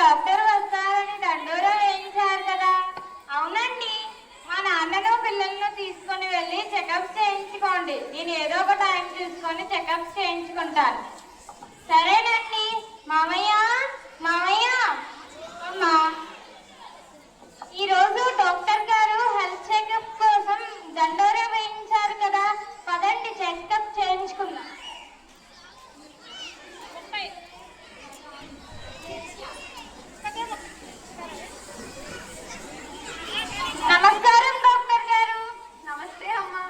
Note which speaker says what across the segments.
Speaker 1: Doctor వస్తారని దండోరా వేయించారు కదా? అవునండి. మా నాన్నను పిల్లలను తీసుకొని వెళ్ళి చెకప్ చేయించుకోండి. నేను ఏదో ఒక టైం చూసుకొని చెకప్ చేయించుకుంటాను. సరేనండి. మామయ్య, మామయ్య, అమ్మా, ఈరోజు డాక్టర్ గారు హెల్త్ చెకప్ కోసం దండోరా వేయించారు కదా, పదండి చెకప్ చేయించుకుందాం. నమస్కారం డాక్టర్ గారు.
Speaker 2: నమస్తే అమ్మా.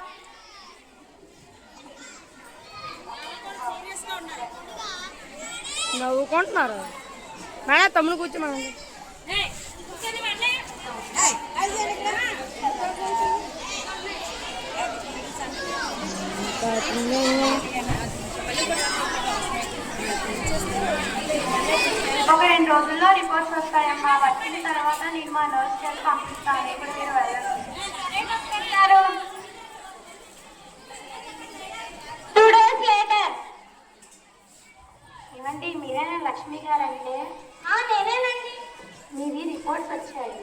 Speaker 3: నవ్వుకుంటున్నారు మేడం. తమ్ముడు కూర్చోమనండి.
Speaker 2: ఒక 2 రోజుల్లో రిపోర్ట్స్ వస్తాయమ్మా. వచ్చిన తర్వాత నేను మా నర్స్ చేసి పంపిస్తాను. ఇప్పుడు మీరు వెళ్ళండి.
Speaker 1: 2 days later.
Speaker 2: ఏమండి, మీరేనా లక్ష్మి గారంటే?
Speaker 1: నేనేనండి.
Speaker 2: మీది రిపోర్ట్స్ వచ్చాయి.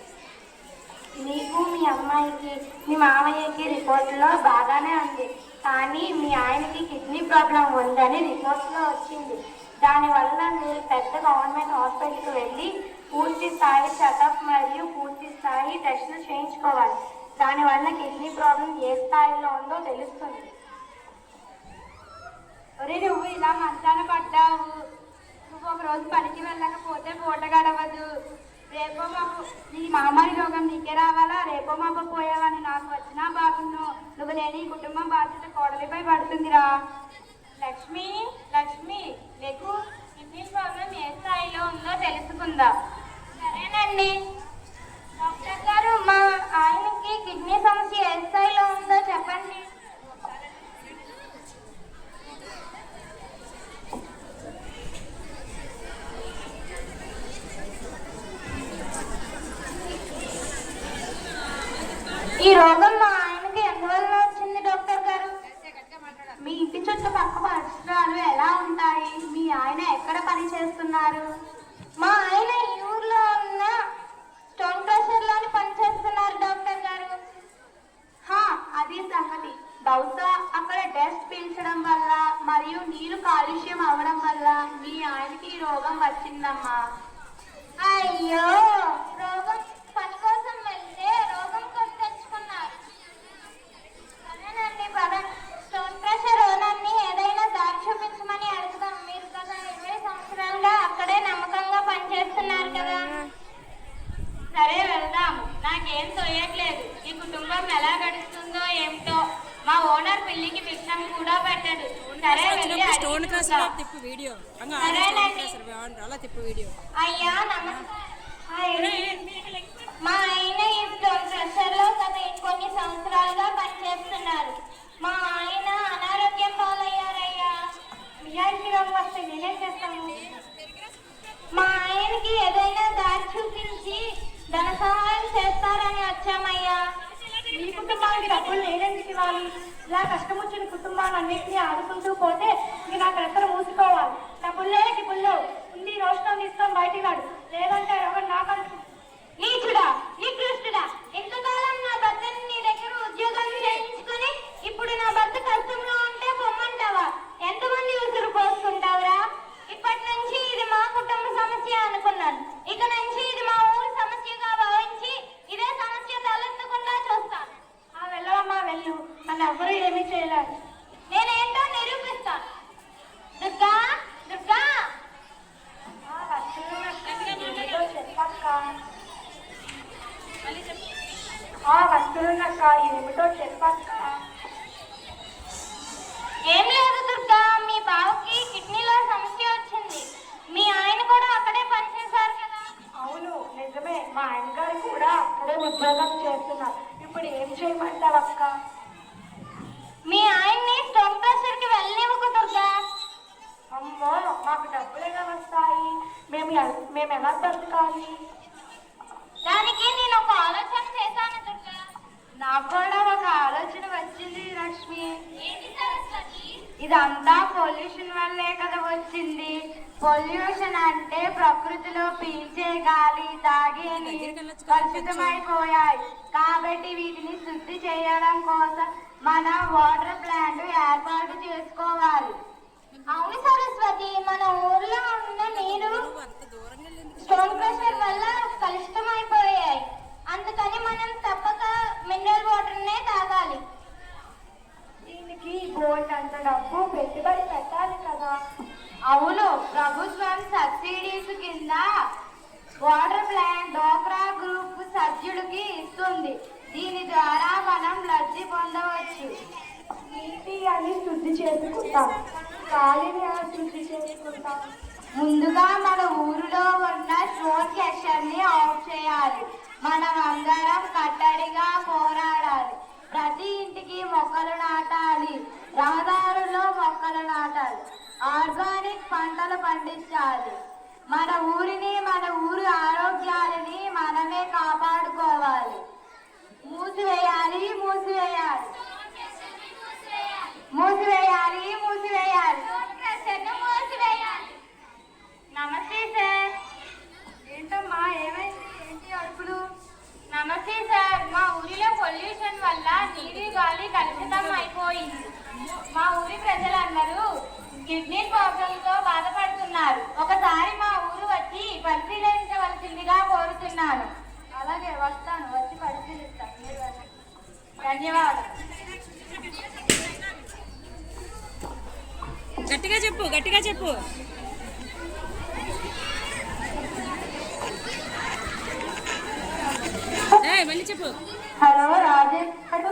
Speaker 2: మీకు, మీ అమ్మాయికి, మీ మామయ్యకి రిపోర్ట్లో బాగానే ఉంది. కానీ మీ ఆయనకి కిడ్నీ ప్రాబ్లం ఉందని రిపోర్ట్స్లో వచ్చింది. దానివల్ల మీరు పెద్ద గవర్నమెంట్ హాస్పిటల్కి వెళ్ళి పూర్తి స్థాయి చెకప్ మరియు పూర్తి స్థాయి టెస్టులు చేయించుకోవాలి. దానివల్ల కిడ్నీ ప్రాబ్లం ఏ స్థాయిలో ఉందో తెలుస్తుంది.
Speaker 1: ఒరే, నువ్వు ఇలా మంచాన పడ్డావు. నువ్వు ఒక రోజు పనికి వెళ్ళకపోతే పూట గడవదు. రేపో మాపు నీ మామూలు రోగం నీకే రావాలా? రేపో మాపు పోయావని నాకు వచ్చినా బాగున్ను. నువ్వు లేని కుటుంబం బాధ్యత కోడలిపై పడుతుందిరా. లక్ష్మి, లక్ష్మి, లేకు. కిడ్నీ ప్రాబ్లం ఏ స్థాయిలో ఉందో తెలుసుకుందాం. సరేనండి. డాక్టర్ గారు, మా ఆయనకి కిడ్నీ సమస్య ఏ స్థాయిలో ఉందో చెప్పండి. ఈ రోగం మా ఆయనకి ఎందువల్ల వచ్చింది డాక్టర్ గారు?
Speaker 2: మీ ఇంటి చుట్టుపక్క పరిసరాలు ఎలా ఉంటాయి? మీ ఆయన ఎక్కడ పని చేస్తున్నారు?
Speaker 1: మా ఆయన ఈ ఊర్లో ఉన్న స్టోన్ క్రషర్లోని పనిచేస్తున్నారు డాక్టర్ గారు.
Speaker 2: అది సంగతి. బహుశా అక్కడ డస్ట్ పీల్చడం వల్ల మరియు నీరు కాలుష్యం అవ్వడం వల్ల మీ ఆయనకి ఈ రోగం వచ్చిందమ్మా.
Speaker 1: అయ్యో, రోగం పని కోసం వెళ్తే రోగం కొని తెచ్చుకున్నారు. సరేనండి, పదండి. స్టోన్ క్రషర్ ఓనర్ని ఏదైనా దారి చూపించమని అడుగుదాం. మీరు కదా 20 సంవత్సరాలుగా అక్కడే నమ్మకంగా పనిచేస్తున్నారు కదా. సరే, వెళ్దాము. నాకేం తోయట్లేదు. ఈ కుటుంబం ఎలా గడుస్తుందో ఏమిటో. మా ఓనర్ పిల్లికి భిక్షం కూడా పెట్టడు. సరే, అయ్యా నమస్కారం. మా ఆయన ఈ స్టోన్ క్రషర్ లో గత కొన్ని సంవత్సరాలుగా పనిచేస్తున్నారు. మా ఆయన అనారోగ్యం పాలయ్యారయ్యా.
Speaker 2: మీ ఆయనకి రోగం వస్తే నేనేం చేస్తాను?
Speaker 1: మా ఆయనకి ఏదైనా దారి చూపించి ధన సహాయం చేస్తారని వచ్చామయ్యా.
Speaker 2: మీ కుటుంబానికి డబ్బులు నేనెందుకు ఇవ్వాలి? ఇలా కష్టం వచ్చిన కుటుంబాలన్నింటినీ ఆడుకుంటూ పోతే ఇక నాకు రెక్కలు మూసుకోవాలి. నా పుల్లేకి పుల్లు ఉంది. రోషం తీసుకొని బయటికి వాడు, లేదంటే ఎవరు నాకంటూ.
Speaker 1: నీచుడా, నికృష్టుడా, ఎంతకాలం నా భర్తని నీ దగ్గర ఉద్యోగం చేయించుకొని ఇప్పుడు నా భర్త కష్టంలో ఉంటే పొమ్మంటావా? ఎంతమంది ఉసురు పోసుకుంటావురా? ఇప్పటి నుంచి ఇది మా కుటుంబ సమస్య అనుకున్నాను. ఇక నుంచి ఇది మా ఊరి సమస్యగా భావించి ఇదే సమస్య తలెత్తకుండా చూస్తాను.
Speaker 2: వెళ్ళవమ్మా, వెళ్ళు. నన్ను ఎవరు ఏమీ చేయలేరు.
Speaker 1: నేనేంటో నిరూపిస్తాను. దుర్గా, దుర్గా,
Speaker 2: వస్తున్నక్క ఏమిటో చెప్పక్క.
Speaker 1: ఏం లేదు దుర్గా, మీ బావకి కిడ్నీలో సమస్య వచ్చింది. మీ ఆయన కూడా అక్కడే పనిచేశారు కదా?
Speaker 2: అవును, నిజమే. మా ఆయన గారు కూడా అక్కడే ఉద్యోగం చేస్తున్నారు. ఇప్పుడు ఏం చేయమంటావక్క?
Speaker 1: మీ ఆయన్ని స్టోన్ క్రషర్కి వెళ్ళనివ్వకు దుర్గా.
Speaker 2: అమ్మో, మాకు డబ్బులు ఎలా వస్తాయి? మేము ఎలా బ్రతకాలి?
Speaker 1: దానికి నేను ఒక ఆలోచన చేశాను దుర్గా.
Speaker 2: నాకు కూడా ఒక ఆలోచన వచ్చింది లక్ష్మి.
Speaker 1: ఏంటి సరస్వతి? ఇదంతా పొల్యూషన్ వల్లే కదా వచ్చింది. పొల్యూషన్ అంటే ప్రకృతిలో పీల్చే గాలి, తాగే నీరు కలుషితమైపోయాయి. కాబట్టి వీటిని శుద్ధి చేయడం కోసం మనం వాటర్ ప్లాంట్ ఏర్పాటు చేసుకోవాలి.
Speaker 2: అవును సరస్వతి, మన ఊర్లో ఉన్న నీరు స్టోన్ ప్రెషర్ వల్ల కలుషితమైపోయాయి. అందుకని మనం తప్పక మినరల్ వాటర్నే తాగాలి.
Speaker 1: దీనికి బోల్డ్ అంత డబ్బు పెట్టుబడి పెట్టాలి కదా. అవును, ప్రభుత్వం సబ్సిడీస్ కింద వాటర్ ప్లాంట్ డోక్రా గ్రూప్ సభ్యుడికి ఇస్తుంది. దీని ద్వారా మనం లబ్ధి పొందవచ్చు. నీటి అని శుద్ధి చేసుకుంటాం, గాలిని శుద్ధి చేసుకుంటాం. ముందుగా మన ఊరిలో ఉన్న స్టోన్ క్రషర్ ని ఆఫ్ చేయాలి. మనం అందరం కట్టడిగా పోరాడాలి. ప్రతి ఇంటికి మొక్కలు నాటాలి, రహదారుల్లో మొక్కలు నాటాలి, ఆర్గానిక్ పంటలు పండించాలి. మన ఊరిని, మన ఊరి ఆరోగ్యాలని మనమే కాపాడుకోవాలి. మూసివేయాలి, మూసివేయాలి, మూసివేయాలి, మూసివేయాలి. నమస్తే సార్. ఏంటమ్మా, ఏమైంది? ఏంటి అడుగులు? నమస్తే సార్, మా ఊరిలో పొల్యూషన్ వల్ల నీరు గాలి కలుషితం అయిపోయింది. మా ఊరి ప్రజలందరూ కిడ్నీ ప్రాబ్లంతో బాధపడుతున్నారు. ఒకసారి మా ఊరు వచ్చి పరిశీలించవలసిందిగా కోరుతున్నాను. అలాగే వస్తాను, వచ్చి పరిశీలిస్తాను. ధన్యవాదాలు.
Speaker 3: గట్టిగా చెప్పు, గట్టిగా చెప్పు. మళ్ళీ చెప్పు.
Speaker 1: హలో రాజేష్ గారు,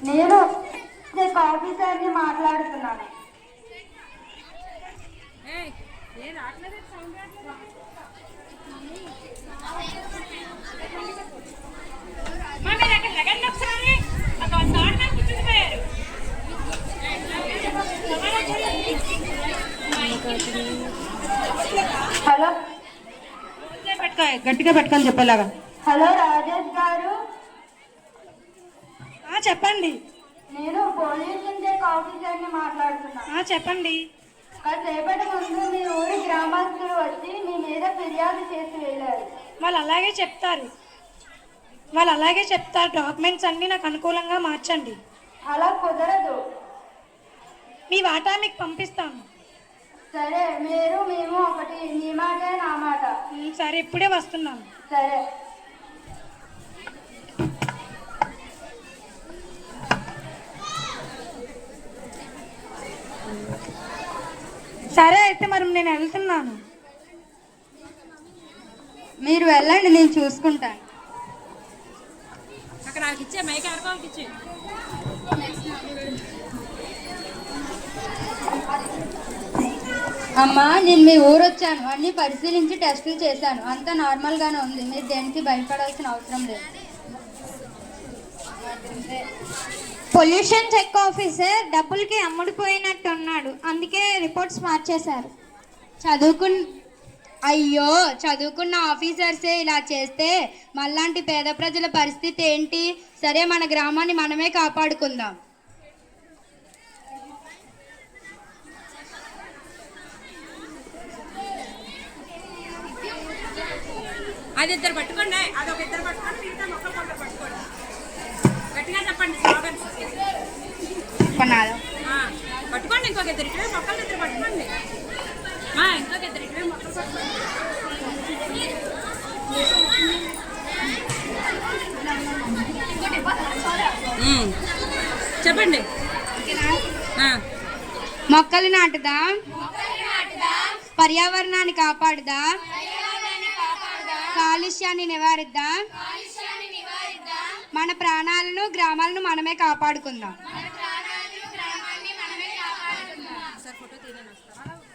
Speaker 1: నేను ఆఫీసర్ని మాట్లాడుతున్నాను. హలో,
Speaker 3: గట్టిగా పెట్టుకొని చెప్పేలాగా.
Speaker 1: హలో రాజేష్ గారు,
Speaker 3: చెప్పండి.
Speaker 1: నేను పొల్యూషన్ చెక్ ఆఫీసర్ని మాట్లాడుతున్నాను.
Speaker 3: చెప్పండి.
Speaker 1: కాసేపటి ముందు మీ ఊరి గ్రామస్తులు వచ్చి మీ మీద ఫిర్యాదు చేసి వెళ్ళారు.
Speaker 3: వాళ్ళు అలాగే చెప్తారు. డాక్యుమెంట్స్ అన్నీ నాకు అనుకూలంగా మార్చండి.
Speaker 1: అలా కుదరదు.
Speaker 3: మీ వాటా మీకు పంపిస్తాను.
Speaker 1: సరే, మేము ఒకటి, నీ మాట నా మాట.
Speaker 3: సరే, ఇప్పుడే వస్తున్నాను.
Speaker 1: సరే.
Speaker 3: సరే అయితే మరి నేను వెళ్తున్నాను.
Speaker 1: మీరు వెళ్ళండి, నేను చూసుకుంటాను.
Speaker 3: అక్కడ నాకు ఇచ్చే మైక్ ఎవరికి ఇచ్చే.
Speaker 1: అమ్మా, నేను మీ ఊరు వచ్చాను. అన్ని పరిశీలించి టెస్టులు చేశాను. అంతా నార్మల్గానే ఉంది. మీరు దేనికి భయపడాల్సిన అవసరం లేదు.
Speaker 2: పొల్యూషన్ చెక్ ఆఫీసర్ డబ్బులకి అమ్ముడిపోయినట్టు ఉన్నాడు. అందుకే రిపోర్ట్స్ మార్చేశారు.
Speaker 1: చదువుకున్న ఆఫీసర్సే ఇలా చేస్తే మళ్ళాంటి పేద ప్రజల పరిస్థితి ఏంటి? సరే, మన గ్రామాన్ని మనమే కాపాడుకుందాం.
Speaker 3: అది ఇద్దరు పట్టుకోండి, అదొక ఇద్దరు పట్టుకోండి, మిగతా మొక్కలు కొందరు పట్టుకోండి. గట్టిగా చెప్పండి స్లోగన్స్. పట్టుకోండి, ఇంకొక ఇద్దరు ఇటువే మొక్కలు ఇద్దరు పట్టుకోండి. ఇంకొక ఇద్దరు ఇటువే మొక్కలు పట్టుకోండి. చెప్పండి.
Speaker 1: మొక్కలు నాటుదాం, పర్యావరణాన్ని కాపాడుదాం, కాలుష్యాన్ని నివారిద్దాం, మన ప్రాణాలను గ్రామాలను మనమే కాపాడుకుందాం.
Speaker 3: ఫోటో తీయడానికి